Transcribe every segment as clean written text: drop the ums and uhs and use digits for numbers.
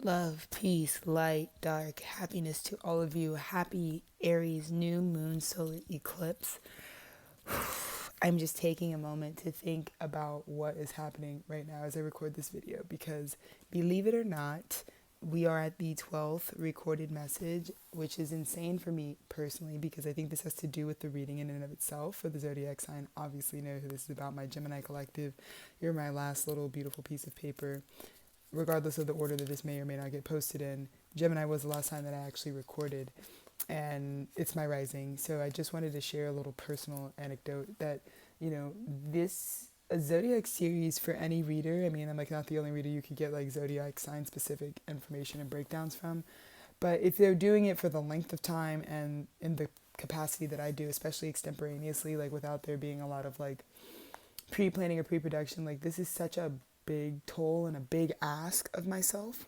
Love, peace, light, dark, happiness to all of you. Happy Aries new moon solar eclipse. I'm just taking a moment to think about what is happening right now as I record this video because, believe it or not, we are at the 12th recorded message, which is insane for me personally because I think this has to do with the reading in and of itself for the zodiac sign. Obviously, you know who this is about, my Gemini collective. You're my last little beautiful piece of paper. Regardless of the order that this may or may not get posted in, Gemini was the last time that I actually recorded, and it's my rising. So I just wanted to share a little personal anecdote that, this a zodiac series for any reader. I mean, I'm like not the only reader you could get like zodiac sign specific information and breakdowns from, but if they're doing it for the length of time and in the capacity that I do, especially extemporaneously, like without there being a lot of like pre-planning or pre-production, like this is such a big toll and a big ask of myself.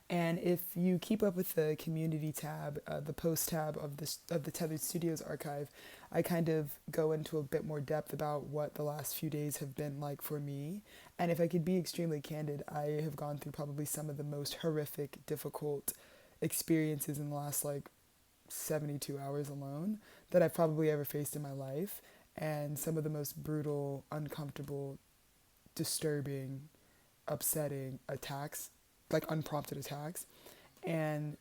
And if you keep up with the community tab, the post tab of the Tethered Studios archive, I kind of go into a bit more depth about what the last few days have been like for me. And if I could be extremely candid, I have gone through probably some of the most horrific, difficult experiences in the last like 72 hours alone that I've probably ever faced in my life. And some of the most brutal, uncomfortable, disturbing, upsetting attacks, like unprompted attacks. And,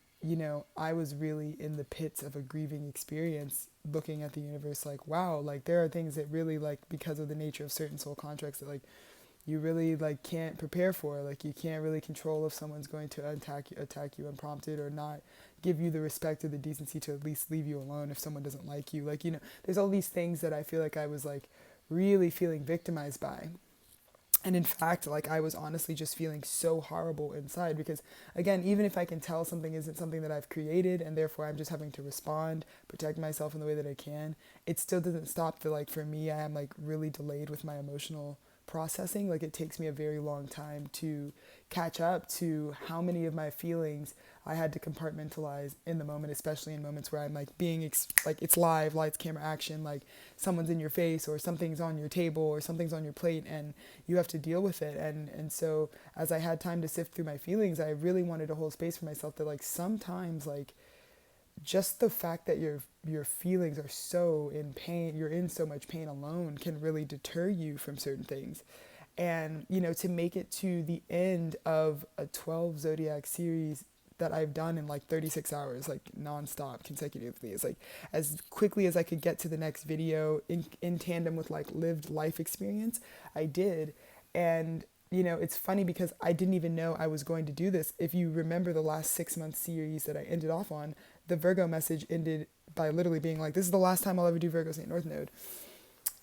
I was really in the pits of a grieving experience looking at the universe like, wow, like there are things that really like because of the nature of certain soul contracts that like you really like can't prepare for. Like you can't really control if someone's going to attack you unprompted or not give you the respect or the decency to at least leave you alone if someone doesn't like you. Like, there's all these things that I feel like I was like really feeling victimized by. And in fact, like I was honestly just feeling so horrible inside because, again, even if I can tell something isn't something that I've created and therefore I'm just having to respond, protect myself in the way that I can, it still doesn't stop the like for me, I am like really delayed with my emotional processing. Like it takes me a very long time to catch up to how many of my feelings I had to compartmentalize in the moment, especially in moments where I'm like like it's live, lights, camera, action, like someone's in your face or something's on your table or something's on your plate and you have to deal with it. And so as I had time to sift through my feelings, I really wanted to hold space for myself that like sometimes like just the fact that your feelings are so in pain, you're in so much pain alone can really deter you from certain things. And, to make it to the end of a 12 zodiac series that I've done in like 36 hours, like nonstop consecutively, is like as quickly as I could get to the next video in tandem with like lived life experience, I did. And it's funny because I didn't even know I was going to do this. If you remember the last 6 month series that I ended off on, the Virgo message ended by literally being like, this is the last time I'll ever do Virgo St. North Node.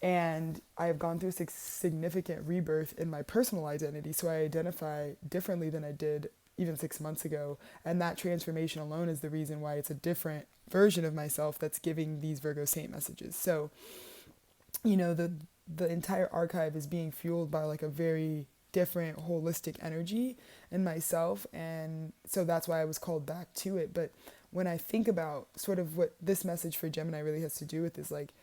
And I have gone through a significant rebirth in my personal identity. So I identify differently than I did even 6 months ago. And that transformation alone is the reason why it's a different version of myself that's giving these Virgo Saint messages. So, the entire archive is being fueled by like a very different holistic energy in myself. And so that's why I was called back to it. But when I think about sort of what this message for Gemini really has to do with is like,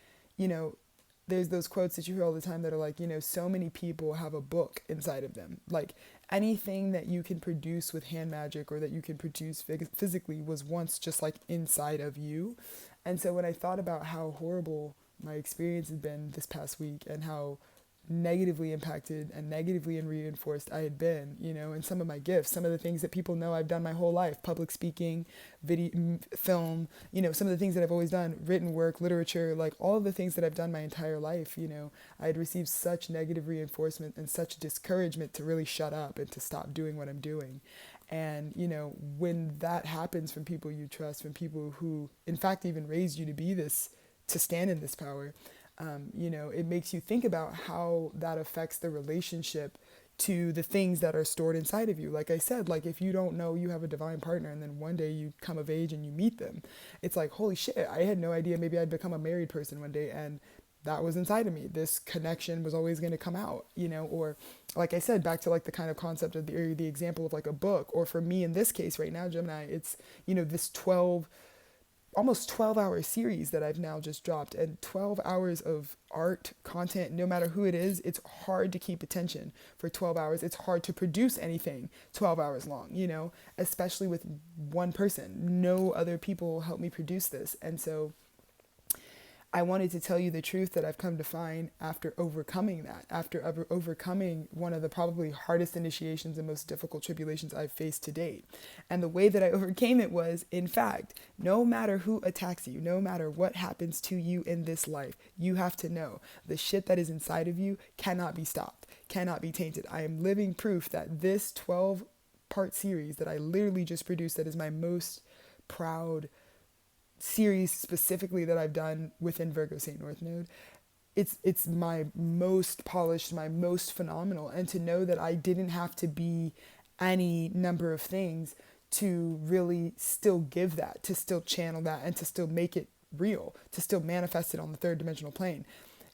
there's those quotes that you hear all the time that are like, so many people have a book inside of them. Like anything that you can produce with hand magic or that you can produce physically was once just like inside of you. And so when I thought about how horrible my experience had been this past week and how negatively impacted and negatively and reinforced I had been, and some of my gifts, some of the things that people know I've done my whole life, public speaking, video, film, some of the things that I've always done, written work, literature, like all of the things that I've done my entire life, I had received such negative reinforcement and such discouragement to really shut up and to stop doing what I'm doing. And, when that happens from people you trust, from people who, in fact, even raised you to be this, to stand in this power, it makes you think about how that affects the relationship to the things that are stored inside of you. Like I said, like if you don't know you have a divine partner and then one day you come of age and you meet them, it's like, holy shit, I had no idea maybe I'd become a married person one day and that was inside of me. This connection was always going to come out, or like I said, back to like the kind of concept of the example of like a book, or for me in this case right now, Gemini, it's, this 12 almost 12-hour series that I've now just dropped, and 12 hours of art content. No matter who it is, it's hard to keep attention for 12 hours. It's hard to produce anything 12 hours long, especially with one person. No other people help me produce this. And so I wanted to tell you the truth that I've come to find after overcoming that, after overcoming one of the probably hardest initiations and most difficult tribulations I've faced to date. And the way that I overcame it was, in fact, no matter who attacks you, no matter what happens to you in this life, you have to know the shit that is inside of you cannot be stopped, cannot be tainted. I am living proof that this 12-part series that I literally just produced, that is my most proud series specifically that I've done within Virgo Saint North Node, it's my most polished, my most phenomenal. And to know that I didn't have to be any number of things to really still give that, to still channel that, and to still make it real, to still manifest it on the third dimensional plane,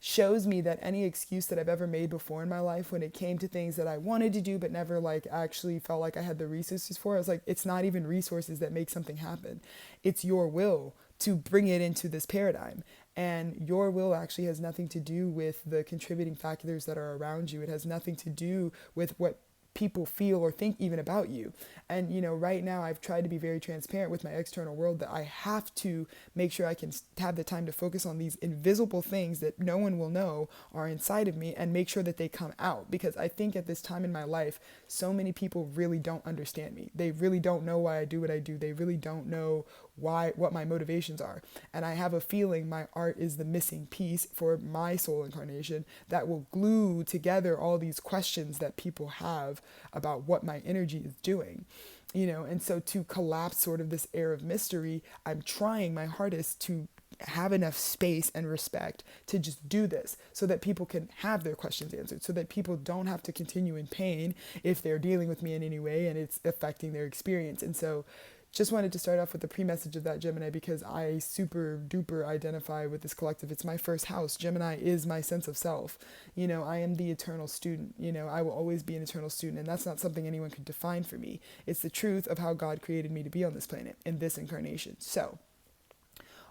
shows me that any excuse that I've ever made before in my life when it came to things that I wanted to do but never actually felt like I had the resources for, I was like, it's not even resources that make something happen. It's your will to bring it into this paradigm. And your will actually has nothing to do with the contributing factors that are around you. It has nothing to do with what people feel or think even about you. And right now I've tried to be very transparent with my external world that I have to make sure I can have the time to focus on these invisible things that no one will know are inside of me, and make sure that they come out. Because I think at this time in my life, so many people really don't understand me. They really don't know why I do what I do. They really don't know what my motivations are. And I have a feeling my art is the missing piece for my soul incarnation that will glue together all these questions that people have about what my energy is doing. And so to collapse sort of this air of mystery, I'm trying my hardest to have enough space and respect to just do this so that people can have their questions answered, so that people don't have to continue in pain if they're dealing with me in any way and it's affecting their experience. And so just wanted to start off with the pre-message of that, Gemini, because I super duper identify with this collective. It's my first house. Gemini is my sense of self. I am the eternal student. I will always be an eternal student, and that's not something anyone could define for me. It's the truth of how God created me to be on this planet in this incarnation. So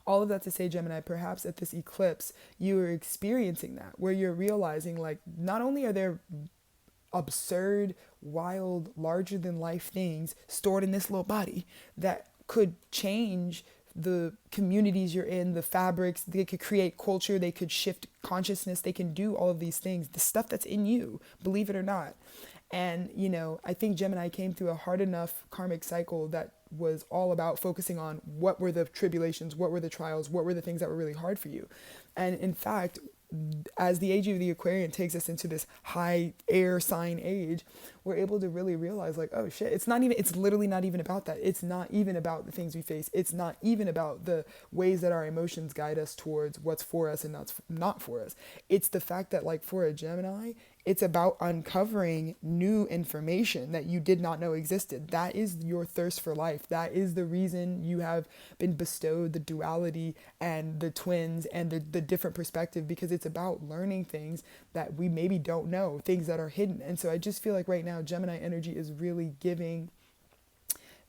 all of that to say, Gemini, perhaps at this eclipse, you are experiencing that, where you're realizing, not only are there absurd, wild, larger than life things stored in this little body that could change the communities you're in, the fabrics, they could create culture, they could shift consciousness, they can do all of these things, the stuff that's in you, believe it or not. And, I think Gemini came through a hard enough karmic cycle that was all about focusing on what were the tribulations, what were the trials, what were the things that were really hard for you. And in fact, as the age of the Aquarian takes us into this high air sign age, we're able to really realize oh shit, it's literally not even about that. It's not even about the things we face. It's not even about the ways that our emotions guide us towards what's for us and not for us. It's the fact that for a Gemini, it's about uncovering new information that you did not know existed. That is your thirst for life. That is the reason you have been bestowed the duality and the twins and the different perspective, because it's about learning things that we maybe don't know, things that are hidden. And so I just feel like right now Gemini energy is really giving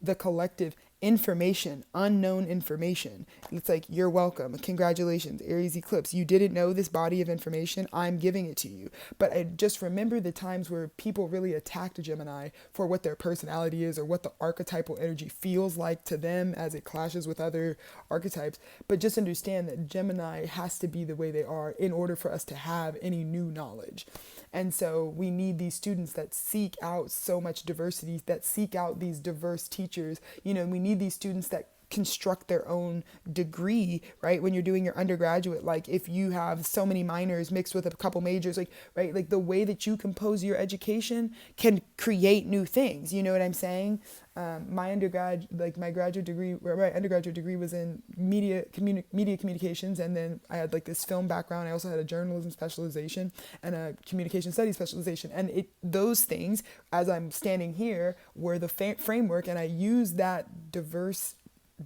the collective information, unknown information. It's you're welcome. Congratulations, Aries eclipse. You didn't know this body of information. I'm giving it to you. But I just remember the times where people really attacked a Gemini for what their personality is or what the archetypal energy feels like to them as it clashes with other archetypes. But just understand that Gemini has to be the way they are in order for us to have any new knowledge. And so we need these students that seek out so much diversity, that seek out these diverse teachers. We need these students that construct their own degree, right? When you're doing your undergraduate, if you have so many minors mixed with a couple majors, the way that you compose your education can create new things. You know what I'm saying? My undergraduate degree was in media communications, and then I had this film background. I also had a journalism specialization and a communication studies specialization, and those things, as I'm standing here, were the framework, and I used that diverse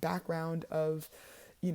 background of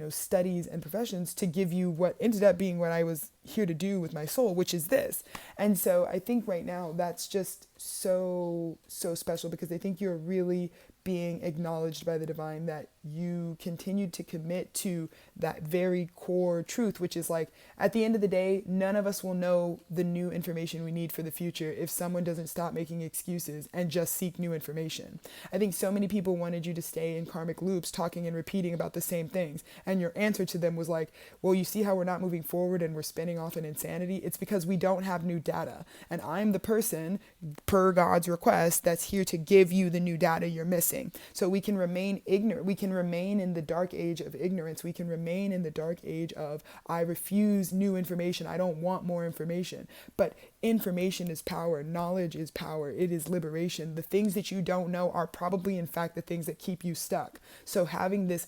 studies and professions to give you what ended up being what I was here to do with my soul, which is this. And so I think right now that's just so special, because I think you're really being acknowledged by the divine, that you continue to commit to that very core truth, which is like, at the end of the day, none of us will know the new information we need for the future if someone doesn't stop making excuses and just seek new information. I think so many people wanted you to stay in karmic loops, talking and repeating about the same things, and your answer to them was like, well, you see how we're not moving forward and we're spinning off in insanity? It's because we don't have new data, and I'm the person, per God's request, that's here to give you the new data you're missing. So we can remain ignorant. We can remain in the dark age of ignorance. We can remain in the dark age of, I refuse new information. I don't want more information. But information is power. Knowledge is power. It is liberation. The things that you don't know are probably, in fact, the things that keep you stuck. So having this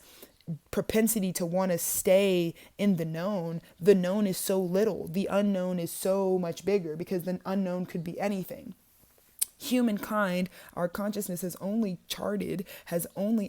propensity to want to stay in the known is so little. The unknown is so much bigger, because the unknown could be anything. Humankind, our consciousness has only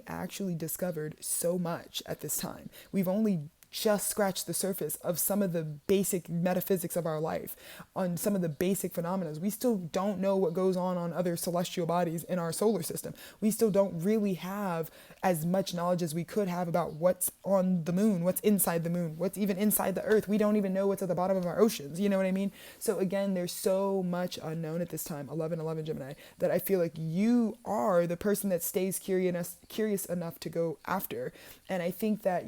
actually discovered so much at this time. We've only just scratched the surface of some of the basic metaphysics of our life, on some of the basic phenomena. We still don't know what goes on other celestial bodies in our solar system. We still don't really have as much knowledge as we could have about what's on the moon, what's inside the moon, what's even inside the earth. We don't even know what's at the bottom of our oceans. You know what I mean? So again, there's so much unknown at this time, 11/11 Gemini, that I feel like you are the person that stays curious enough to go after. And I think that,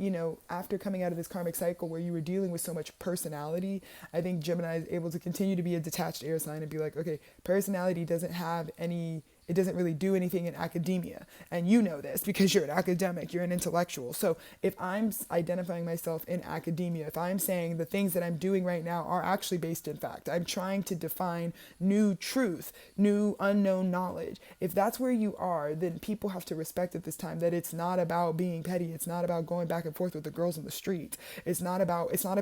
after coming out of this karmic cycle where you were dealing with so much personality, I think Gemini is able to continue to be a detached air sign and be like, okay, personality doesn't have any It doesn't really do anything in academia. And you know this because you're an academic, you're an intellectual. So if I'm identifying myself in academia, if I'm saying the things that I'm doing right now are actually based in fact, I'm trying to define new truth, new unknown knowledge. If that's where you are, then people have to respect at this time that it's not about being petty. It's not about going back and forth with the girls in the street. It's not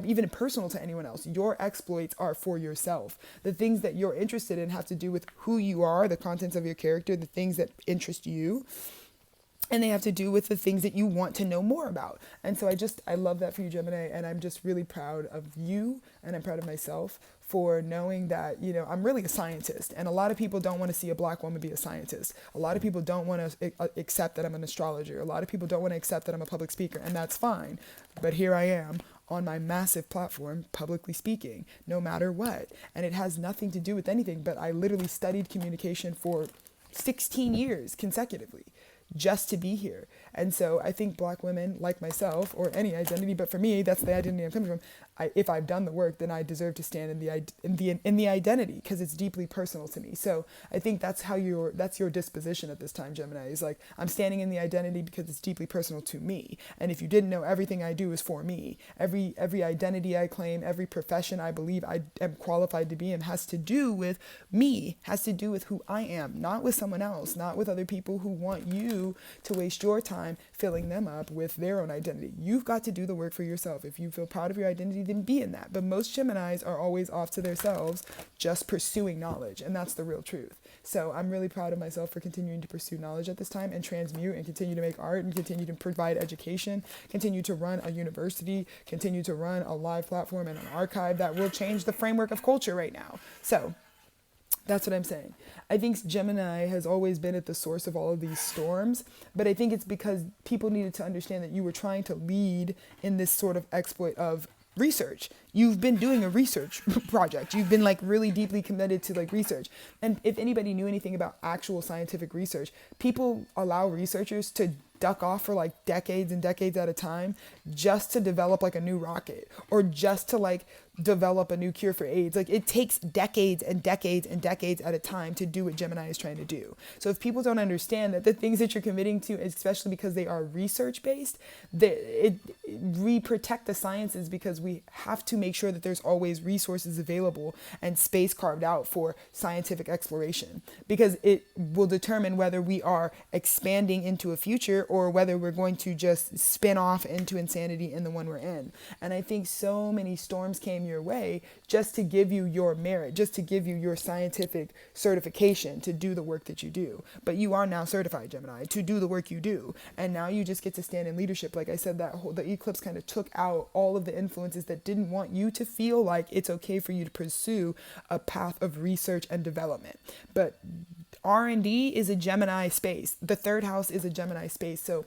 even personal to anyone else. Your exploits are for yourself. The things that you're interested in have to do with who you are, the contents of your character, the things that interest you, and they have to do with the things that you want to know more about. And so I love that for you, Gemini, and I'm just really proud of you, and I'm proud of myself for knowing that, I'm really a scientist, and a lot of people don't want to see a Black woman be a scientist. A lot of people don't want to accept that I'm an astrologer. A lot of people don't want to accept that I'm a public speaker, and that's fine. But here I am on my massive platform, publicly speaking, no matter what. And it has nothing to do with anything, but I literally studied communication for 16 years consecutively just to be here. And so I think Black women like myself, or any identity, but for me, that's the identity I'm coming from. If I've done the work, then I deserve to stand in the identity, because it's deeply personal to me. So I think that's your disposition at this time, Gemini, is like, I'm standing in the identity because it's deeply personal to me. And if you didn't know, everything I do is for me. Every identity I claim, every profession I believe I am qualified to be in has to do with me, has to do with who I am, not with someone else, not with other people who want you to waste your time filling them up with their own identity. You've got to do the work for yourself. If you feel proud of your identity, then be in that. But most Geminis are always off to themselves, just pursuing knowledge. And that's the real truth. So I'm really proud of myself for continuing to pursue knowledge at this time and transmute and continue to make art and continue to provide education, continue to run a university, continue to run a live platform and an archive that will change the framework of culture right now. So that's what I'm saying. I think Gemini has always been at the source of all of these storms, but I think it's because people needed to understand that you were trying to lead in this sort of exploit of research. You've been doing a research project. You've been really deeply committed to research. And if anybody knew anything about actual scientific research, people allow researchers to duck off for decades and decades at a time just to develop a new rocket, or just to develop a new cure for AIDS. It takes decades and decades and decades at a time to do what Gemini is trying to do. So if people don't understand that the things that you're committing to, especially because they are research based, we protect the sciences because we have to make sure that there's always resources available and space carved out for scientific exploration, because it will determine whether we are expanding into a future or whether we're going to just spin off into insanity in the one we're in. And I think so many storms came your way just to give you your merit, just to give you your scientific certification to do the work that you do. But you are now certified, Gemini, to do the work you do. And now you just get to stand in leadership. Like I said, the eclipse kind of took out all of the influences that didn't want you to feel like it's okay for you to pursue a path of research and development. But R&D is a Gemini space. The third house is a Gemini space. So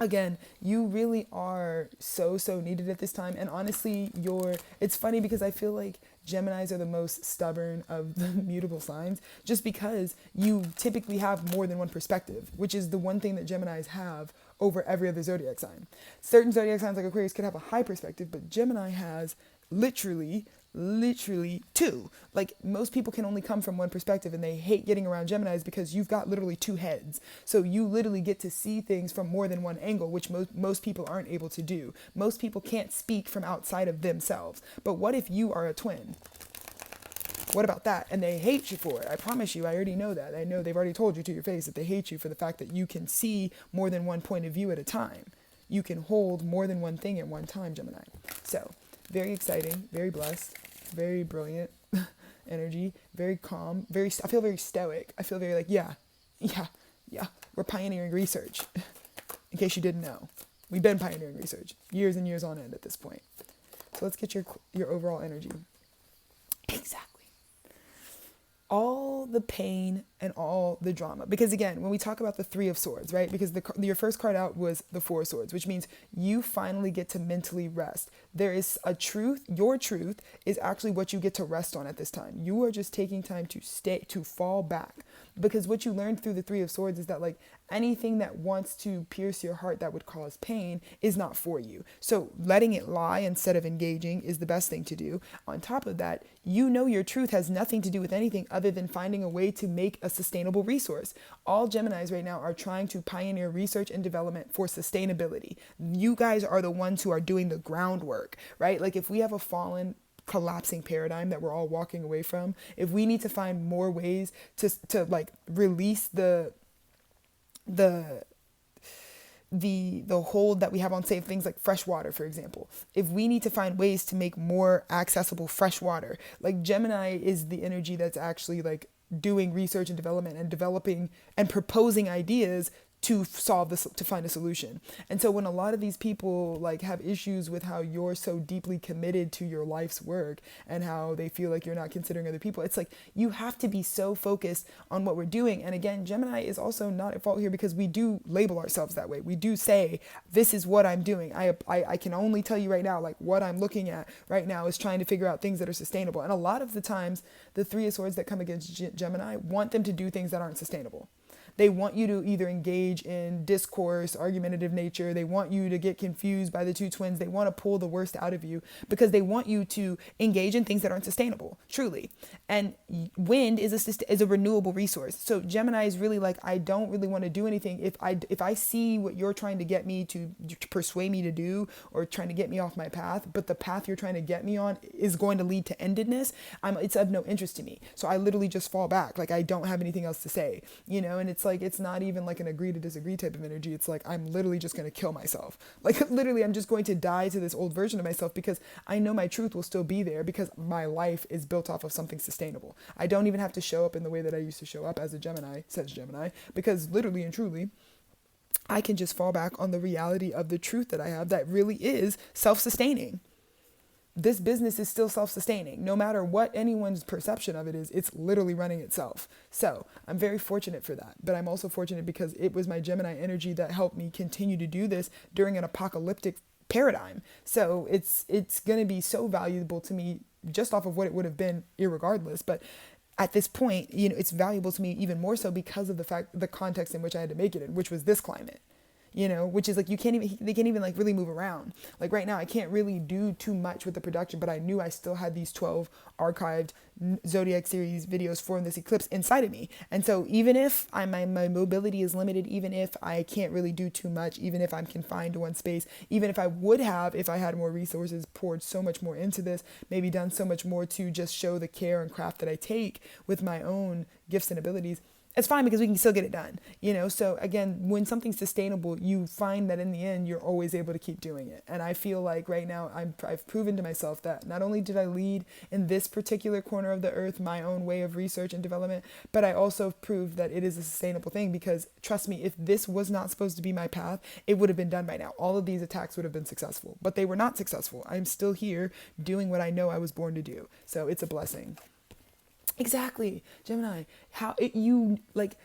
again, you really are so needed at this time. And honestly, it's funny because I feel like Geminis are the most stubborn of the mutable signs, just because you typically have more than one perspective, which is the one thing that Geminis have over every other zodiac sign. Certain zodiac signs like Aquarius could have a high perspective, but Gemini has literally two. Like, most people can only come from one perspective, and they hate getting around Geminis because you've got literally two heads. So you literally get to see things from more than one angle, which most people aren't able to do. Most people can't speak from outside of themselves. But what if you are a twin? What about that? And they hate you for it. I promise you, I already know that. I know they've already told you to your face that they hate you for the fact that you can see more than one point of view at a time. You can hold more than one thing at one time, Gemini. So, very exciting, very blessed, very brilliant energy, very calm, I feel very stoic. I feel very like, yeah, we're pioneering research. In case you didn't know, we've been pioneering research years and years on end at this point. So let's get your overall energy. Exactly. All the pain and all the drama. Because again, when we talk about the Three of Swords, right? Because your first card out was the Four of Swords, which means you finally get to mentally rest. There is a truth. Your truth is actually what you get to rest on at this time. You are just taking time to fall back. Because what you learned through the Three of Swords is that, like, anything that wants to pierce your heart that would cause pain is not for you. So letting it lie instead of engaging is the best thing to do. On top of that, you know your truth has nothing to do with anything other than finding a way to make a sustainable resource. All Geminis right now are trying to pioneer research and development for sustainability. You guys are the ones who are doing the groundwork, right? Like, if we have a fallen, collapsing paradigm that we're all walking away from, if we need to find more ways to like release the hold that we have on, say, things like fresh water, for example. If we need to find ways to make more accessible fresh water, like, Gemini is the energy that's actually like doing research and development and developing and proposing ideas to solve this, to find a solution. And so when a lot of these people like have issues with how you're so deeply committed to your life's work and how they feel like you're not considering other people, it's like, you have to be so focused on what we're doing. And again, Gemini is also not at fault here, because we do label ourselves that way. We do say, this is what I'm doing. I can only tell you right now, like, what I'm looking at right now is trying to figure out things that are sustainable. And a lot of the times, the Three of Swords that come against Gemini want them to do things that aren't sustainable. They want you to either engage in discourse, argumentative nature. They want you to get confused by the two twins. They want to pull the worst out of you because they want you to engage in things that aren't sustainable, truly. And wind is a renewable resource. So Gemini is really like, I don't really want to do anything. If I see what you're trying to get me to persuade me to do, or trying to get me off my path, but the path you're trying to get me on is going to lead to endedness, it's of no interest to me. So I literally just fall back. Like, I don't have anything else to say, and it's like, it's not even like an agree to disagree type of energy. It's like, I'm literally just going to kill myself. Like, literally, I'm just going to die to this old version of myself, because I know my truth will still be there, because my life is built off of something sustainable. I don't even have to show up in the way that I used to show up as a Gemini, says Gemini, because literally and truly, I can just fall back on the reality of the truth that I have that really is self-sustaining. This business is still self-sustaining. No matter what anyone's perception of it is, it's literally running itself. So I'm very fortunate for that. But I'm also fortunate because it was my Gemini energy that helped me continue to do this during an apocalyptic paradigm. So it's going to be so valuable to me just off of what it would have been irregardless. But at this point, it's valuable to me even more so because of the context in which I had to make it in, which was this climate. Which is like, they can't even like really move around. Like right now, I can't really do too much with the production, but I knew I still had these 12 archived Zodiac series videos for this eclipse inside of me. And so even if my mobility is limited, even if I can't really do too much, even if I'm confined to one space, even if I would have, if I had more resources, poured so much more into this, maybe done so much more to just show the care and craft that I take with my own gifts and abilities, it's fine because we can still get it done, So again, when something's sustainable, you find that in the end, you're always able to keep doing it. And I feel like right now I've proven to myself that not only did I lead in this particular corner of the earth, my own way of research and development, but I also proved that it is a sustainable thing, because trust me, if this was not supposed to be my path, it would have been done by now. All of these attacks would have been successful, but they were not successful. I'm still here doing what I know I was born to do. So it's a blessing. Exactly, Gemini.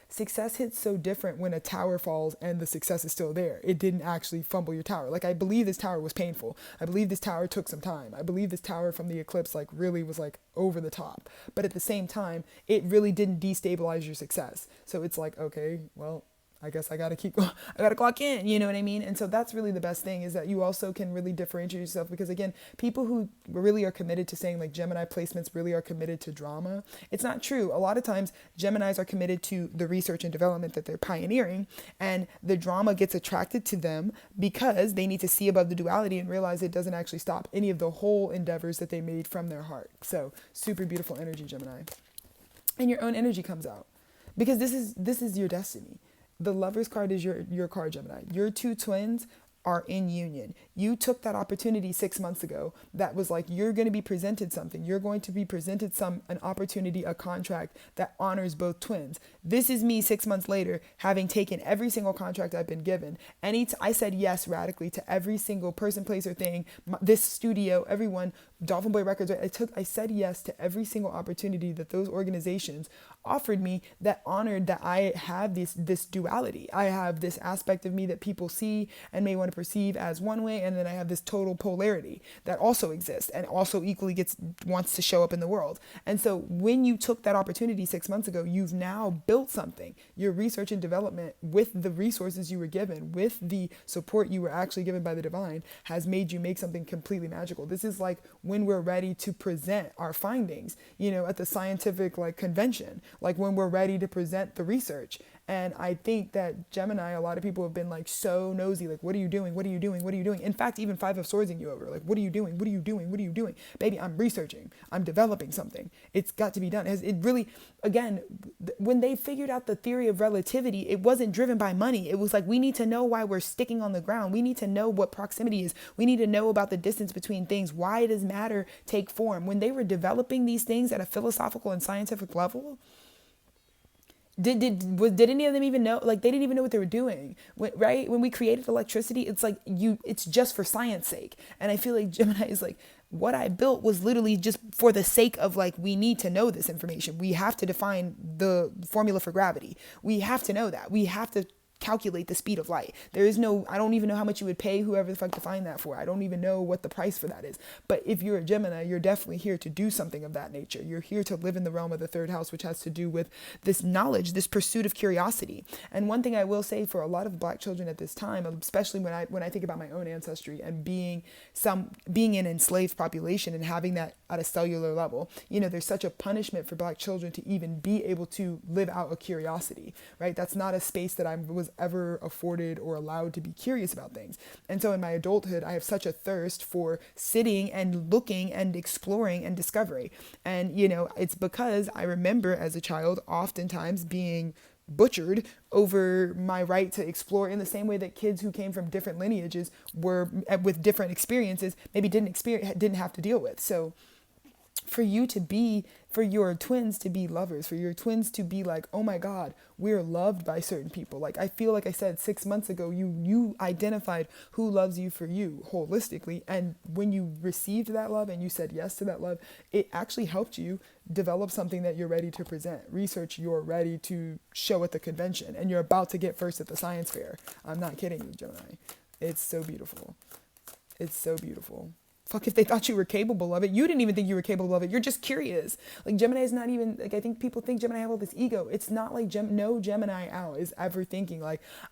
Success hits so different when a tower falls and the success is still there. It didn't actually fumble your tower. Like, I believe this tower was painful. I believe this tower took some time. I believe this tower from the eclipse really was over the top. But at the same time, it really didn't destabilize your success. So it's okay, well, I guess I got to keep going. I got to clock in, you know what I mean? And so that's really the best thing, is that you also can really differentiate yourself, because again, people who really are committed to saying Gemini placements really are committed to drama. It's not true. A lot of times Geminis are committed to the research and development that they're pioneering, and the drama gets attracted to them because they need to see above the duality and realize it doesn't actually stop any of the whole endeavors that they made from their heart. So super beautiful energy, Gemini. And your own energy comes out, because this is your destiny. The Lover's card is your card, Gemini. Your two twins are in union. You took that opportunity 6 months ago that was you're going to be presented something. You're going to be presented an opportunity, a contract that honors both twins. This is me 6 months later, having taken every single contract I've been given. I said yes radically to every single person, place, or thing. This studio, everyone, Dolphin Boy Records, I said yes to every single opportunity that those organizations offered me that honored that I have this duality. I have this aspect of me that people see and may want to perceive as one way, and then I have this total polarity that also exists and also equally wants to show up in the world. And so when you took that opportunity 6 months ago, you've now built something. Your research and development, with the resources you were given, with the support you were actually given by the divine, has made you make something completely magical. This is when we're ready to present our findings, at the scientific convention, when we're ready to present the research. And I think that Gemini, a lot of people have been so nosy, what are you doing? What are you doing? What are you doing? In fact, even Five of Swordsing you over, what are you doing? What are you doing? What are you doing? Baby, I'm researching. I'm developing something. It's got to be done. It really, again, when they figured out the theory of relativity, it wasn't driven by money. It was we need to know why we're sticking on the ground. We need to know what proximity is. We need to know about the distance between things. Why does matter take form? When they were developing these things at a philosophical and scientific level, did any of them even know? They didn't even know what they were doing, right? When we created electricity, it's just for science sake. And I feel Gemini is what I built was literally just for the sake of we need to know this information. We have to define the formula for gravity. We have to know that. We have to calculate the speed of light. There is no, I don't even know how much you would pay whoever the fuck to find that for. I don't even know what the price for that is. But if you're a Gemini, you're definitely here to do something of that nature. You're here to live in the realm of the third house, which has to do with this knowledge, this pursuit of curiosity. And one thing I will say for a lot of Black children at this time, especially when I think about my own ancestry and being an enslaved population and having that at a cellular level, there's such a punishment for Black children to even be able to live out a curiosity, right? That's not a space that I was ever afforded or allowed to be curious about things. And so in my adulthood, I have such a thirst for sitting and looking and exploring and discovery. And, it's because I remember as a child oftentimes being butchered over my right to explore, in the same way that kids who came from different lineages were with different experiences maybe didn't have to deal with. So for your twins to be lovers, for your twins to be oh my God, we're loved by certain people. I feel I said 6 months ago, you identified who loves you for you holistically. And when you received that love and you said yes to that love, it actually helped you develop something that you're ready to present. Research you're ready to show at the convention, and you're about to get first at the science fair. I'm not kidding you, Gemini. It's so beautiful. It's so beautiful. Fuck, if they thought you were capable of it. You didn't even think you were capable of it. You're just curious. Gemini is not even, I think people think Gemini have all this ego. It's not no Gemini out is ever thinking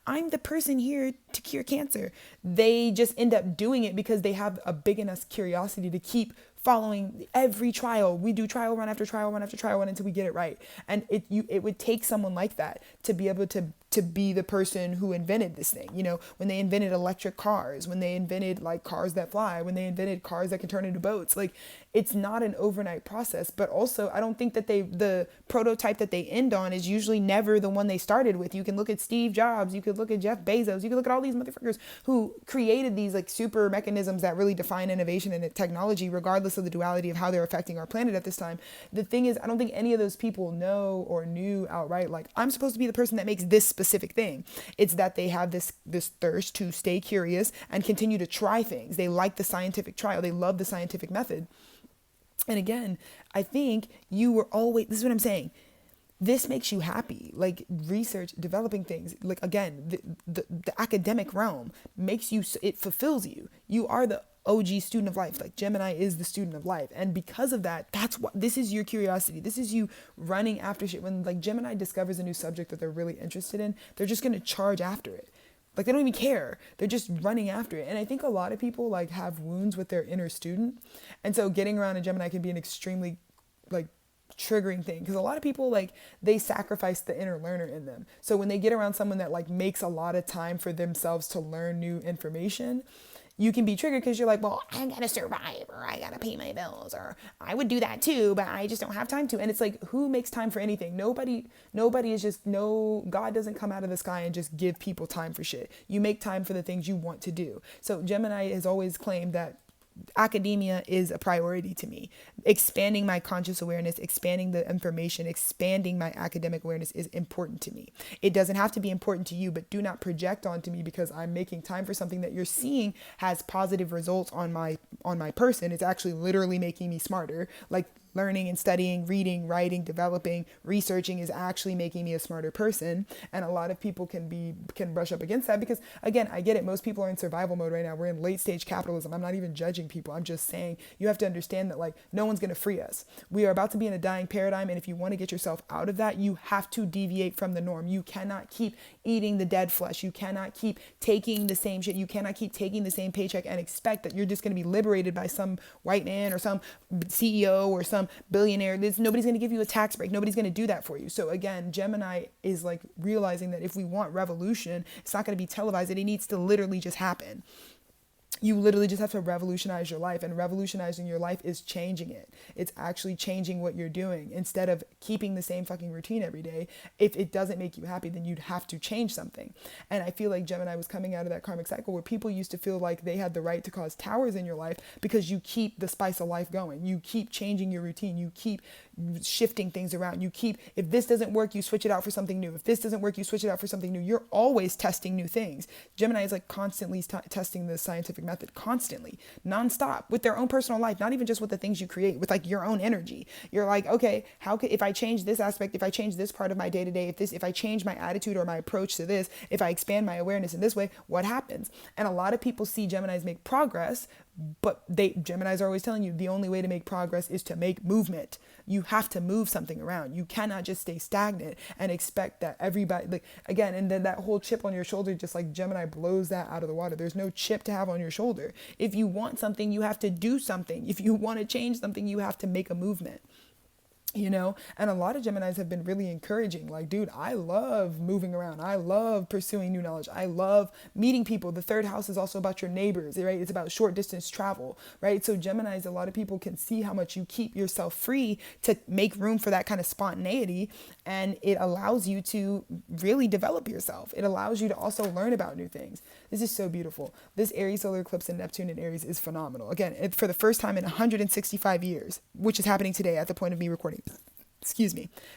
I'm the person here to cure cancer. They just end up doing it because they have a big enough curiosity to keep following every trial. We do trial run after trial run after trial run until we get it right. And it would take someone like that to be able to be the person who invented this thing. You know, when they invented electric cars, when they invented like cars that fly, when they invented cars that can turn into boats, like it's not an overnight process. But also I don't think that the prototype that they end on is usually never the one they started with. You can look at Steve Jobs, you could look at Jeff Bezos, you could look at all these motherfuckers who created these like super mechanisms that really define innovation and technology, regardless of the duality of how they're affecting our planet at this time. The thing is, I don't think any of those people know or knew outright, like, I'm supposed to be the person that makes this specific thing. It's that they have this thirst to stay curious and continue to try things. They like the scientific trial. They love the scientific method. And again, I think you were always, this is what I'm saying, this makes you happy. Like research, developing things, like again, the academic realm makes you, it fulfills you. You are the OG student of life. Like Gemini is the student of life. And because of that, that's what, this is your curiosity. This is you running after shit. When like Gemini discovers a new subject that they're really interested in, they're just going to charge after it. Like they don't even care. They're just running after it. And I think a lot of people like have wounds with their inner student. And so getting around a Gemini can be an extremely like triggering thing, because a lot of people like they sacrifice the inner learner in them. So when they get around someone that like makes a lot of time for themselves to learn new information, you can be triggered because you're like, well, I gotta survive, or I gotta pay my bills, or I would do that too, but I just don't have time to. And it's like, who makes time for anything? Nobody is just, no, God doesn't come out of the sky and just give people time for shit. You make time for the things you want to do. So Gemini has always claimed that academia is a priority to me. Expanding my conscious awareness, expanding the information, expanding my academic awareness is important to me. It doesn't have to be important to you, but do not project onto me because I'm making time for something that you're seeing has positive results on my person. It's actually literally making me smarter. Like learning and studying, reading, writing, developing, researching is actually making me a smarter person. And a lot of people can brush up against that because, again, I get it. Most people are in survival mode right now. We're in late stage capitalism. I'm not even judging people. I'm just saying you have to understand that like no one's going to free us. We are about to be in a dying paradigm. And if you want to get yourself out of that, you have to deviate from the norm. You cannot keep eating the dead flesh. You cannot keep taking the same shit. You cannot keep taking the same paycheck and expect that you're just going to be liberated by some white man or some CEO or some billionaire. Nobody's going to give you a tax break. Nobody's going to do that for you. So again, Gemini is like realizing that if we want revolution, it's not going to be televised. It needs to literally just happen. You literally just have to revolutionize your life, and revolutionizing your life is changing it. It's actually changing what you're doing instead of keeping the same fucking routine every day. If it doesn't make you happy, then you'd have to change something. And I feel like Gemini was coming out of that karmic cycle where people used to feel like they had the right to cause towers in your life because you keep the spice of life going. You keep changing your routine. You keep shifting things around. You keep, if this doesn't work, you switch it out for something new. If this doesn't work, you switch it out for something new. You're always testing new things. Gemini is like constantly testing the scientific method, constantly, nonstop, with their own personal life, not even just with the things you create, with like your own energy. You're like, okay, how could, if I change this aspect, if I change this part of my day to day, if I change my attitude or my approach to this, if I expand my awareness in this way, what happens? And a lot of people see Geminis make progress, but Geminis are always telling you the only way to make progress is to make movement. You have to move something around. You cannot just stay stagnant and expect that everybody, like, again, and then that whole chip on your shoulder, just like Gemini blows that out of the water. There's no chip to have on your shoulder. If you want something, you have to do something. If you want to change something, you have to make a movement. You know, and a lot of Geminis have been really encouraging. Like, dude, I love moving around. I love pursuing new knowledge. I love meeting people. The third house is also about your neighbors, right? It's about short distance travel, right? So Geminis, a lot of people can see how much you keep yourself free to make room for that kind of spontaneity. And it allows you to really develop yourself. It allows you to also learn about new things. This is so beautiful. This Aries solar eclipse in Neptune in Aries is phenomenal. Again, for the first time in 165 years, which is happening today at the point of me recording.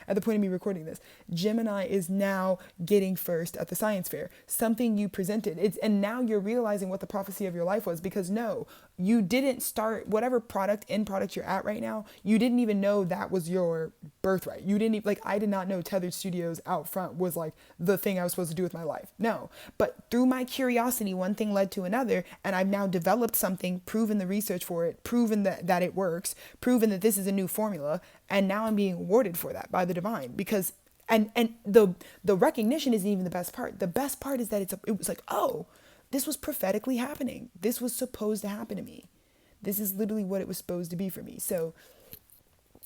At the point of me recording this, Gemini is now getting first at the science fair, something you presented. And now you're realizing what the prophecy of your life was, because no, you didn't start whatever end product you're at right now. You didn't even know that was your birthright. You didn't even, like, I did not know Tethered Studios out front was like the thing I was supposed to do with my life. No, but through my curiosity, one thing led to another. And I've now developed something, proven the research for it, proven that it works, proven that this is a new formula. And now I'm being awarded for that by the divine, because and the recognition isn't even the best part. The best part is that it was like, oh, this was prophetically happening. This was supposed to happen to me. This is literally what it was supposed to be for me. So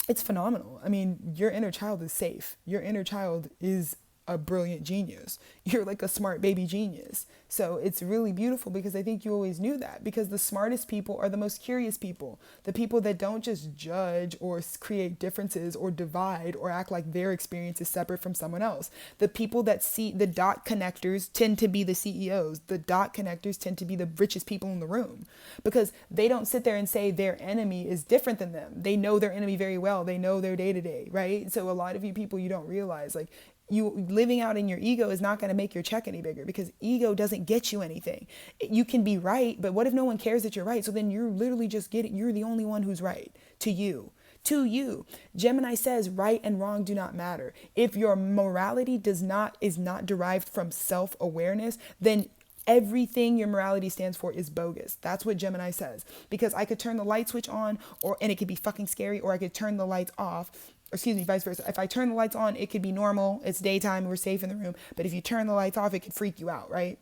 it's phenomenal. I mean, your inner child is safe. Your inner child is a brilliant genius. You're like a smart baby genius. So it's really beautiful, because I think you always knew that, because the smartest people are the most curious people, the people that don't just judge or create differences or divide or act like their experience is separate from someone else. The people that see the dot connectors tend to be the CEOs. The dot connectors tend to be the richest people in the room, because they don't sit there and say their enemy is different than them. They know their enemy very well. They know their day to day, right? So a lot of you people, you don't realize, like, you living out in your ego is not going to make your check any bigger, because ego doesn't get you anything. You can be right, but what if no one cares that you're right? So then you're literally just you're the only one who's right to you. To you. Gemini says right and wrong do not matter. If your morality is not derived from self-awareness, then everything your morality stands for is bogus. That's what Gemini says. Because I could turn the light switch on, and it could be fucking scary, or I could turn the lights off. Excuse me, vice versa. If I turn the lights on, it could be normal. It's daytime. We're safe in the room. But if you turn the lights off, it could freak you out, right?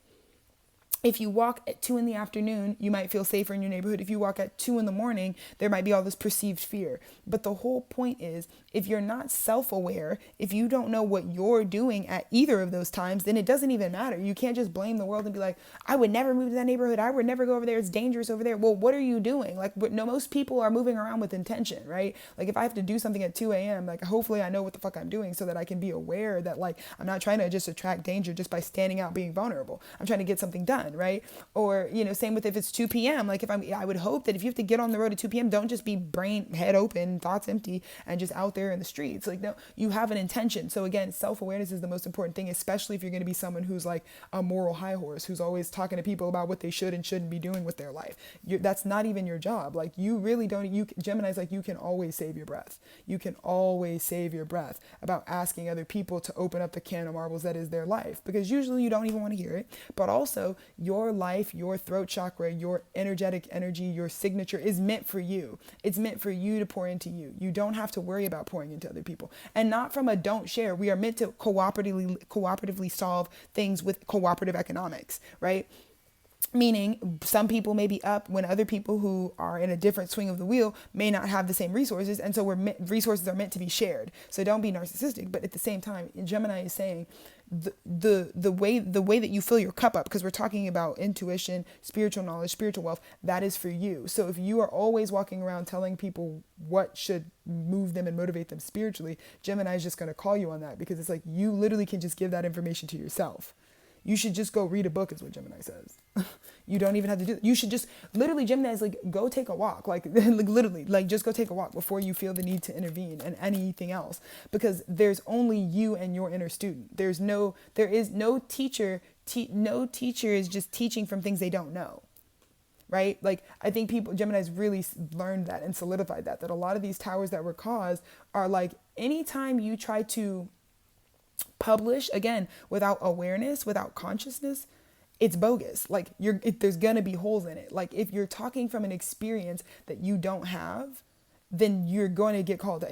If you walk at 2 p.m, you might feel safer in your neighborhood. If you walk at 2 a.m, there might be all this perceived fear. But the whole point is, if you're not self-aware, if you don't know what you're doing at either of those times, then it doesn't even matter. You can't just blame the world and be like, I would never move to that neighborhood. I would never go over there. It's dangerous over there. Well, what are you doing? Like, no, most people are moving around with intention, right? Like, if I have to do something at 2 a.m, like, hopefully I know what the fuck I'm doing, so that I can be aware that, like, I'm not trying to just attract danger just by standing out being vulnerable. I'm trying to get something done, right? Or, same with if it's 2 p.m. Like, I would hope that if you have to get on the road at 2 p.m, don't just be head open, thoughts empty, and just out there in the streets. Like, no, you have an intention. So again, self-awareness is the most important thing, especially if you're going to be someone who's like a moral high horse, who's always talking to people about what they should and shouldn't be doing with their life. That's not even your job. Like, you really don't, Gemini's like, you can always save your breath. You can always save your breath about asking other people to open up the can of marbles that is their life, because usually you don't even want to hear it. But also, your life, your throat chakra, your energetic energy, your signature is meant for you. It's meant for you to pour into you. You don't have to worry about pouring into other people. And not from a don't share. We are meant to cooperatively solve things with cooperative economics, right? Meaning some people may be up when other people who are in a different swing of the wheel may not have the same resources. And so resources are meant to be shared. So don't be narcissistic. But at the same time, Gemini is saying the way that you fill your cup up, because we're talking about intuition, spiritual knowledge, spiritual wealth, that is for you. So if you are always walking around telling people what should move them and motivate them spiritually, Gemini is just going to call you on that, because it's like, you literally can just give that information to yourself. You should just go read a book, is what Gemini says. You don't even have to do it. You should just, literally, Gemini is like, go take a walk. Like, literally, like, just go take a walk before you feel the need to intervene and anything else. Because there's only you and your inner student. There is no teacher. No teacher is just teaching from things they don't know. Right? Like, I think Gemini's really learned that and solidified that a lot of these towers that were caused are like, anytime you try to publish, again, without awareness, without consciousness, it's bogus. Like, there's gonna be holes in it. Like, if you're talking from an experience that you don't have, then you're going to get called.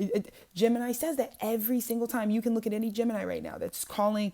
Gemini says that every single time. You can look at any Gemini right now that's calling,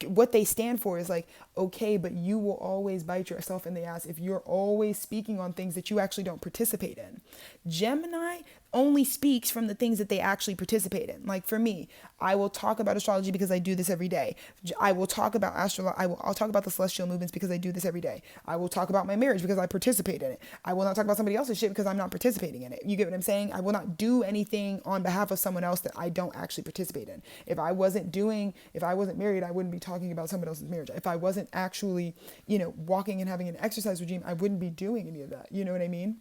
what they stand for is like, okay, but you will always bite yourself in the ass if you're always speaking on things that you actually don't participate in. Gemini only speaks from the things that they actually participate in. Like, for me, I will talk about astrology because I do this every day. I will talk about I'll talk about the celestial movements because I do this every day. I will talk about my marriage because I participate in it. I will not talk about somebody else's shit because I'm not participating in it. You get what I'm saying? I will not do anything on behalf of someone else that I don't actually participate in. If I wasn't married, I wouldn't be talking about someone else's marriage. If I wasn't actually, walking and having an exercise regime, I wouldn't be doing any of that. You know what I mean?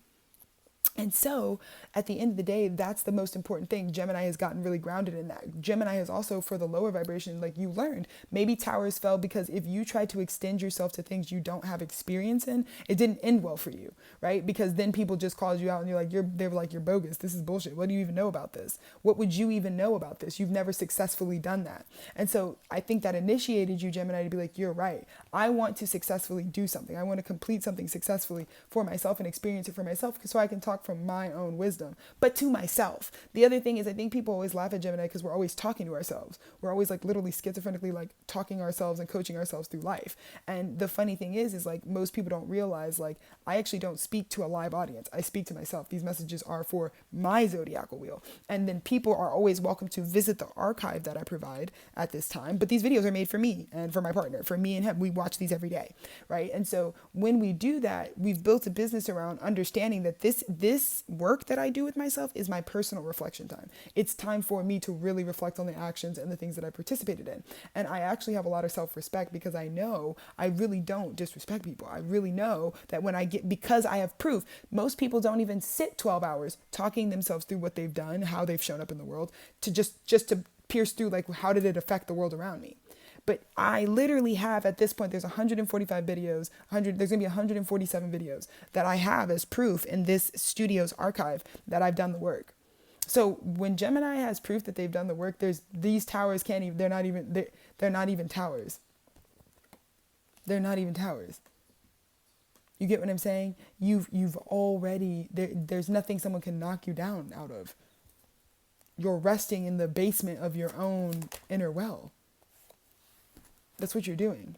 And so at the end of the day, that's the most important thing. Gemini has gotten really grounded in that. Gemini has also, for the lower vibration, like you learned, maybe towers fell because if you try to extend yourself to things you don't have experience in, it didn't end well for you, right? Because then people just called you out and they were like, you're bogus. This is bullshit. What do you even know about this? What would you even know about this? You've never successfully done that. And so I think that initiated you, Gemini, to be like, you're right. I want to successfully do something. I want to complete something successfully for myself and experience it for myself so I can talk from my own wisdom, but to myself. The other thing is, I think people always laugh at Gemini because we're always talking to ourselves. We're always like literally schizophrenically like talking ourselves and coaching ourselves through life. And the funny thing is like most people don't realize like I actually don't speak to a live audience. I speak to myself. These messages are for my zodiacal wheel. And then people are always welcome to visit the archive that I provide at this time. But these videos are made for me and for my partner, for me and him. We watch these every day, right? And so when we do that, we've built a business around understanding that this work that I do with myself is my personal reflection time. It's time for me to really reflect on the actions and the things that I participated in. And I actually have a lot of self-respect because I know I really don't disrespect people. I really know that when I get, because I have proof, most people don't even sit 12 hours talking themselves through what they've done, how they've shown up in the world, to just to pierce through like how did it affect the world around me. But I literally have at this point, there's 145 videos, there's going to be 147 videos that I have as proof in this studio's archive that I've done the work. So when Gemini has proof that they've done the work, there's these towers can't even, they're not even towers. They're not even towers. You get what I'm saying? You've already, there's nothing someone can knock you down out of. You're resting in the basement of your own inner well. That's what you're doing.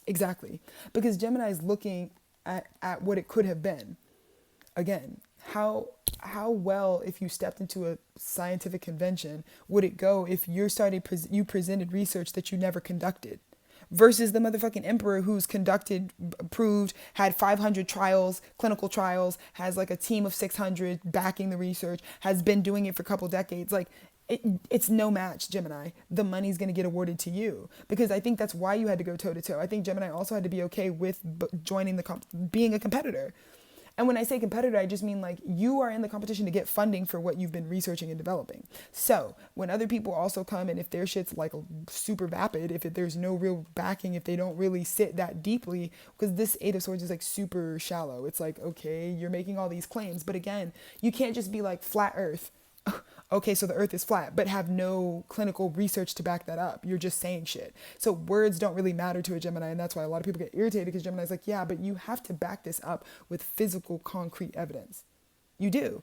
Exactly. Because Gemini is looking at what it could have been. Again, how well, if you stepped into a scientific convention, would it go if you presented research that you never conducted? Versus the motherfucking emperor who's conducted, approved, had 500 trials, clinical trials, has like a team of 600 backing the research, has been doing it for a couple decades. Like, it's no match, Gemini. The money's going to get awarded to you because I think that's why you had to go toe to toe. I think Gemini also had to be okay with joining being a competitor. And when I say competitor, I just mean like you are in the competition to get funding for what you've been researching and developing. So when other people also come and if their shit's like super vapid, if there's no real backing, if they don't really sit that deeply, because this Eight of Swords is like super shallow. It's like, okay, you're making all these claims. But again, you can't just be like flat earth. Okay, so the earth is flat, but have no clinical research to back that up. You're just saying shit. So words don't really matter to a Gemini, and that's why a lot of people get irritated because Gemini's like, yeah, but you have to back this up with physical, concrete evidence. You do.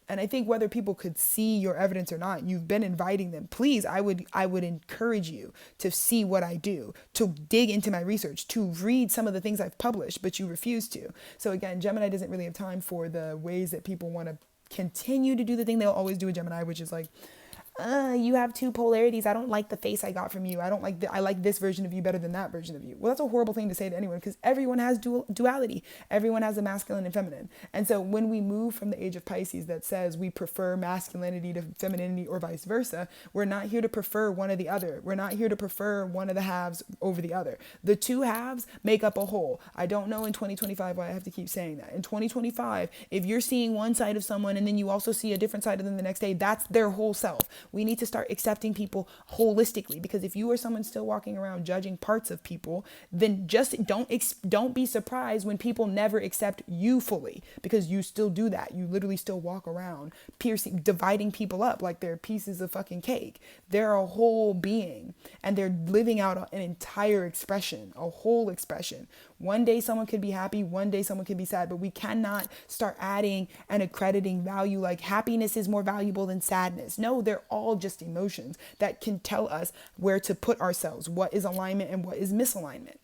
And I think whether people could see your evidence or not, you've been inviting them. Please, I would encourage you to see what I do, to dig into my research, to read some of the things I've published, but you refuse to. So again, Gemini doesn't really have time for the ways that people want to continue to do the thing they'll always do with Gemini, which is like, you have two polarities. I don't like the face I got from you. I don't like I like this version of you better than that version of you. Well, that's a horrible thing to say to anyone because everyone has duality. Everyone has a masculine and feminine. And so when we move from the age of Pisces that says we prefer masculinity to femininity or vice versa, we're not here to prefer one or the other. We're not here to prefer one of the halves over the other. The two halves make up a whole. I don't know in 2025 why I have to keep saying that. In 2025, if you're seeing one side of someone and then you also see a different side of them the next day, that's their whole self. We need to start accepting people holistically because if you are someone still walking around judging parts of people, then just don't be surprised when people never accept you fully because you still do that. You literally still walk around dividing people up like they're pieces of fucking cake. They're a whole being and they're living out an entire expression, a whole expression. One day someone could be happy, one day someone could be sad, but we cannot start adding and accrediting value like happiness is more valuable than sadness. No, they're all just emotions that can tell us where to put ourselves, what is alignment and what is misalignment.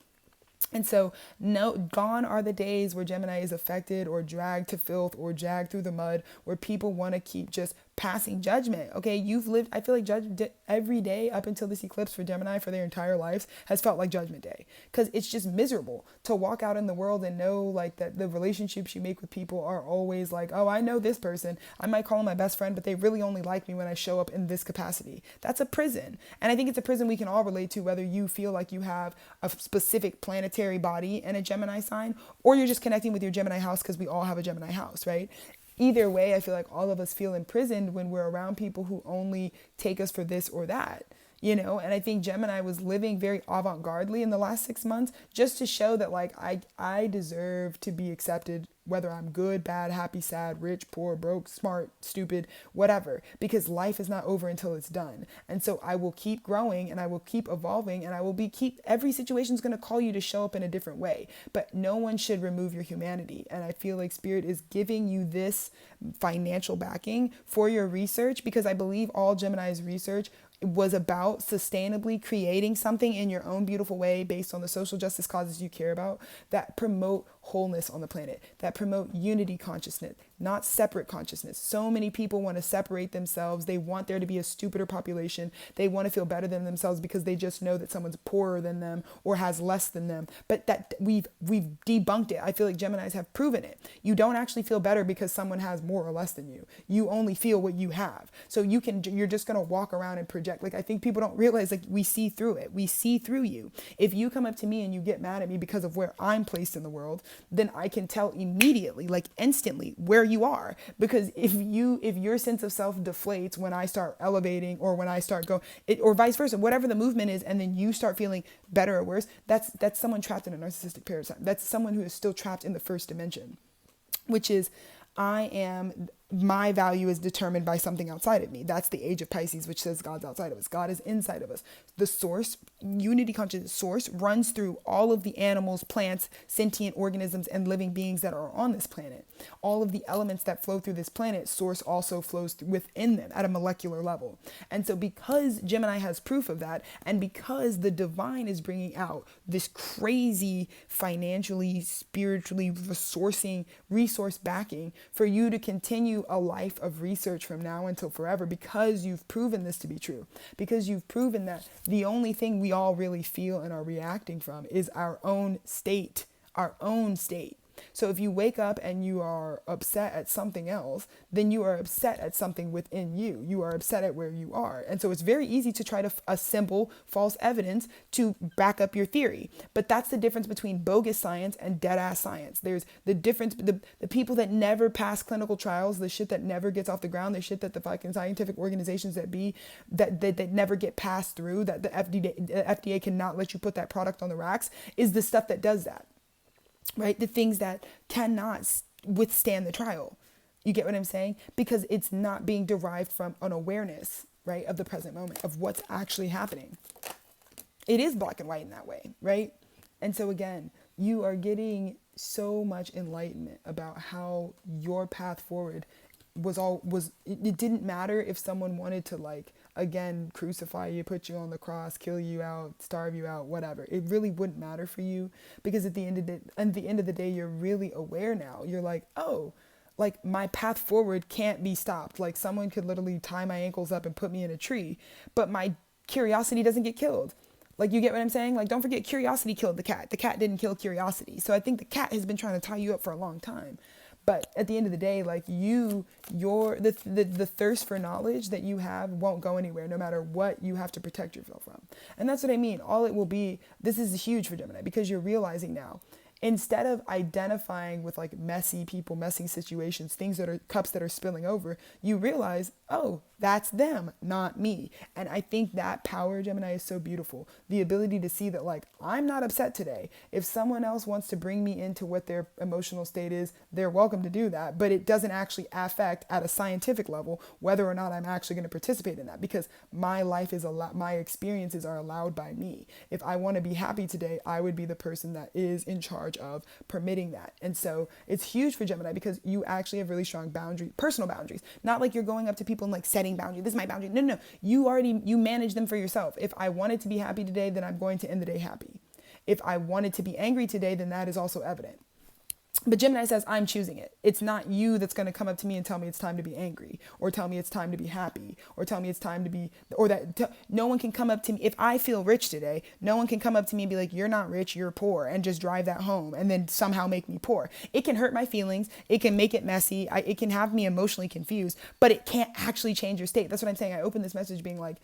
And so no, gone are the days where Gemini is affected or dragged to filth or dragged through the mud where people want to keep just passing judgment. Okay, you've lived, I feel like every day up until this eclipse for Gemini for their entire lives has felt like judgment day because it's just miserable to walk out in the world and know like that the relationships you make with people are always like, oh, I know this person. I might call them my best friend, but they really only like me when I show up in this capacity. That's a prison. And I think it's a prison we can all relate to, whether you feel like you have a specific planetary body and a Gemini sign, or you're just connecting with your Gemini house because we all have a Gemini house, right? Either way, I feel like all of us feel imprisoned when we're around people who only take us for this or that. And I think Gemini was living very avant-gardely in the last 6 months, just to show that like I deserve to be accepted, whether I'm good, bad, happy, sad, rich, poor, broke, smart, stupid, whatever, because life is not over until it's done. And so I will keep growing and I will keep evolving, and I will every situation is going to call you to show up in a different way, but no one should remove your humanity. And I feel like Spirit is giving you this financial backing for your research, because I believe all Gemini's research was about sustainably creating something in your own beautiful way based on the social justice causes you care about, that promote wholeness on the planet, that promote unity consciousness, not separate consciousness. So many people want to separate themselves. They want there to be a stupider population. They want to feel better than themselves because they just know that someone's poorer than them or has less than them. But that we've debunked it. I feel like Geminis have proven it. You don't actually feel better because someone has more or less than you. You only feel what you have. So you're just going to walk around and project. Like, I think people don't realize, like, we see through it. We see through you. If you come up to me and you get mad at me because of where I'm placed in the world, then I can tell immediately, like instantly, where you are. Because if your sense of self deflates when I start elevating, or when I start or vice versa, whatever the movement is, and then you start feeling better or worse, that's someone trapped in a narcissistic paradigm. That's someone who is still trapped in the first dimension, which is, my value is determined by something outside of me. That's the age of Pisces, which says God's outside of us. God is inside of us. The source, unity conscious source, runs through all of the animals, plants, sentient organisms, and living beings that are on this planet. All of the elements that flow through this planet, source also flows within them at a molecular level. And so because Gemini has proof of that, and because the divine is bringing out this crazy financially, spiritually resource backing for you to continue a life of research from now until forever, because you've proven this to be true, because you've proven that the only thing we all really feel and are reacting from is our own state. So if you wake up and you are upset at something else, then you are upset at something within you. You are upset at where you are. And so it's very easy to try to assemble false evidence to back up your theory. But that's the difference between bogus science and dead-ass science. There's the difference, the people that never pass clinical trials, the shit that never gets off the ground, the shit that the fucking scientific organizations that never get passed through, that the FDA cannot let you put that product on the racks, is the stuff that does that. Right? The things that cannot withstand the trial. You get what I'm saying? Because it's not being derived from an awareness, right, of the present moment, of what's actually happening. It is black and white in that way, right? And so again, you are getting so much enlightenment about how your path forward it didn't matter if someone wanted to, like, again, crucify you, put you on the cross, kill you out, starve you out, whatever. It really wouldn't matter for you, because at the end of the day, you're really aware now. You're like, oh, like, my path forward can't be stopped. Like, someone could literally tie my ankles up and put me in a tree, but my curiosity doesn't get killed. Like, you get what I'm saying? Like, don't forget, curiosity killed the cat. The cat didn't kill curiosity. So I think the cat has been trying to tie you up for a long time. But at the end of the day, like, the thirst for knowledge that you have won't go anywhere, no matter what you have to protect yourself from. And that's what I mean. All it will be, this is huge for Gemini, because you're realizing now, instead of identifying with, like, messy people, messy situations, things that are cups that are spilling over, you realize, oh, that's them, not me. And I think that power, Gemini, is so beautiful. The ability to see that, like, I'm not upset today. If someone else wants to bring me into what their emotional state is, they're welcome to do that. But it doesn't actually affect, at a scientific level, whether or not I'm actually going to participate in that, because my life is my experiences are allowed by me. If I want to be happy today, I would be the person that is in charge of permitting that. And so it's huge for Gemini, because you actually have really strong personal boundaries. Not like you're going up to people and, like, setting boundary. This is my boundary. No. You manage them for yourself. If I wanted to be happy today, then I'm going to end the day happy. If I wanted to be angry today, then that is also evident. But Gemini says, I'm choosing it. It's not you that's going to come up to me and tell me it's time to be angry, or tell me it's time to be happy, or tell me it's time to be, no one can come up to me. If I feel rich today, no one can come up to me and be like, you're not rich, you're poor, and just drive that home and then somehow make me poor. It can hurt my feelings. It can make it messy. It can have me emotionally confused, but it can't actually change your state. That's what I'm saying. I opened this message being like,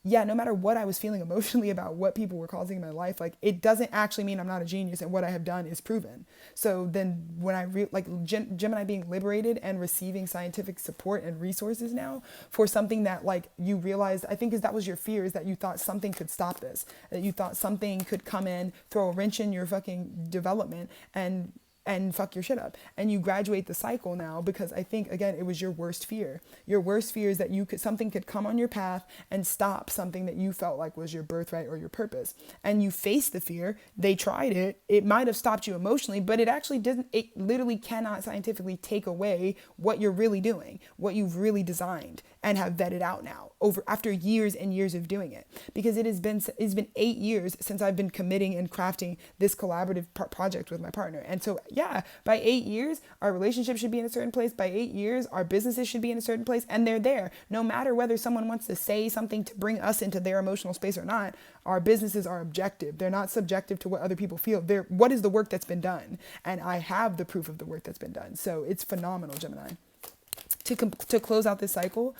yeah, no matter what I was feeling emotionally about what people were causing in my life, like it doesn't actually mean I'm not a genius and what I have done is proven. So then when Gemini being liberated and receiving scientific support and resources now for something that like you realized, I think is that was your fear, is that you thought something could stop this, that you thought something could come in, throw a wrench in your fucking development and fuck your shit up, and you graduate the cycle now, because I think again it was your worst fear. Your worst fear is that something could come on your path and stop something that you felt like was your birthright or your purpose, and you faced the fear. They tried it might have stopped you emotionally, but it actually didn't. It literally cannot scientifically take away what you're really doing, what you've really designed and have vetted out now after years and years of doing it, because it's been 8 years since I've been committing and crafting this collaborative project with my partner. And so yeah, by 8 years our relationship should be in a certain place. By 8 years our businesses should be in a certain place, and they're there no matter whether someone wants to say something to bring us into their emotional space or not. Our businesses are objective. They're not subjective to what other people feel. They're what is the work that's been done, and I have the proof of the work that's been done. So it's phenomenal, Gemini, to close out this cycle,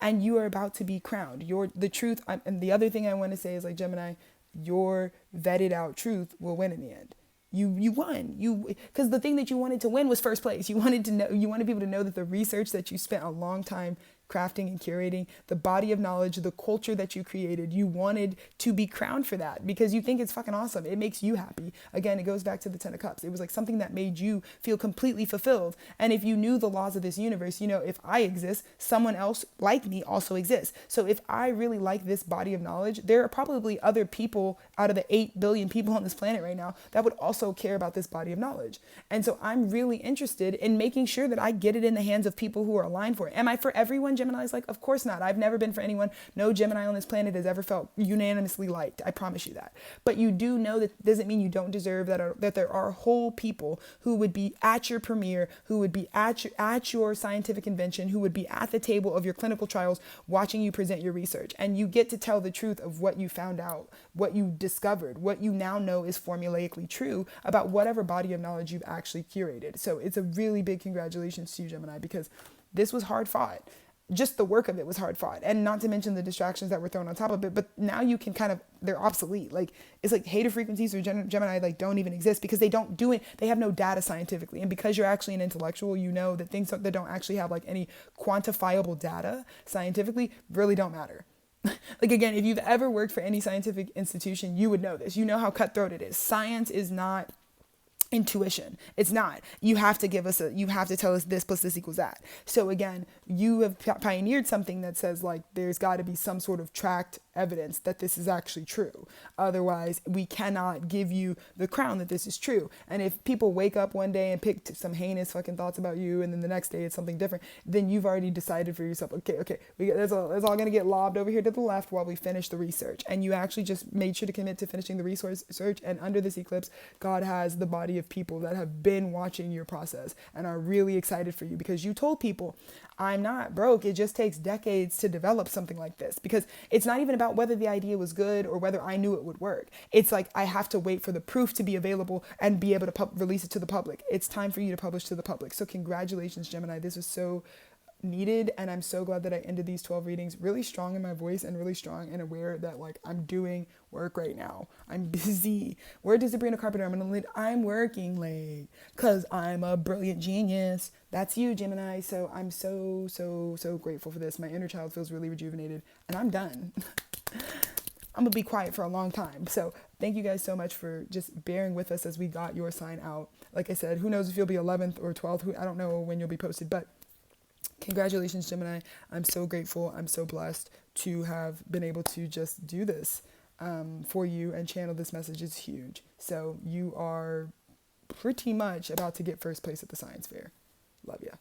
and you are about to be crowned. The truth. And the other thing I want to say is, like, Gemini, your vetted out truth will win in the end. You won. Because the thing that you wanted to win was first place. You wanted people to know that the research that you spent a long time crafting and curating, the body of knowledge, the culture that you created, you wanted to be crowned for that because you think it's fucking awesome. It makes you happy. Again, it goes back to the 10 of Cups. It was like something that made you feel completely fulfilled. And if you knew the laws of this universe, if I exist, someone else like me also exists. So if I really like this body of knowledge, there are probably other people out of the 8 billion people on this planet right now that would also care about this body of knowledge. And so I'm really interested in making sure that I get it in the hands of people who are aligned for it. Am I for everyone? Gemini's like, of course not. I've never been for anyone. No Gemini on this planet has ever felt unanimously liked. I promise you that. But you do know that doesn't mean you don't deserve that there are whole people who would be at your premiere, who would be at your scientific invention, who would be at the table of your clinical trials watching you present your research. And you get to tell the truth of what you found out, what you discovered, what you now know is formulaically true about whatever body of knowledge you've actually curated. So it's a really big congratulations to you, Gemini, because this was hard fought. Just the work of it was hard fought, and not to mention the distractions that were thrown on top of it. But now you can they're obsolete. Like, it's like Hater frequencies for Gemini like don't even exist because they don't do it. They have no data scientifically. And because you're actually an intellectual, that things that don't actually have like any quantifiable data scientifically really don't matter. Like, again, if you've ever worked for any scientific institution, you would know this. You know how cutthroat it is. Science is not intuition. It's not. You have to tell us this plus this equals that. So again, you have pioneered something that says like there's got to be some sort of tracked evidence that this is actually true. Otherwise, we cannot give you the crown that this is true. And if people wake up one day and pick some heinous fucking thoughts about you, and then the next day it's something different, then you've already decided for yourself, okay, that's all going to get lobbed over here to the left while we finish the research. And you actually just made sure to commit to finishing the research. And under this eclipse, God has the body of people that have been watching your process and are really excited for you, because you told people, I'm not broke. It just takes decades to develop something like this, because it's not even about whether the idea was good or whether I knew it would work. It's like I have to wait for the proof to be available and be able to release it to the public. It's time for you to publish to the public. So congratulations, Gemini. This was so needed, and I'm so glad that I ended these 12 readings really strong in my voice and really strong and aware that like I'm doing work right now. I'm busy. Where does Sabrina Carpenter? I'm working late because I'm a brilliant genius. That's you, Gemini. So I'm so grateful for this. My inner child feels really rejuvenated, and I'm done. I'm gonna be quiet for a long time. So thank you guys so much for just bearing with us as we got your sign out. Like I said, who knows if you'll be 11th or 12th? I don't know when you'll be posted, but congratulations, Gemini. I'm so grateful. I'm so blessed to have been able to just do this for you and channel this message. Is huge. So you are pretty much about to get first place at the science fair. Love ya.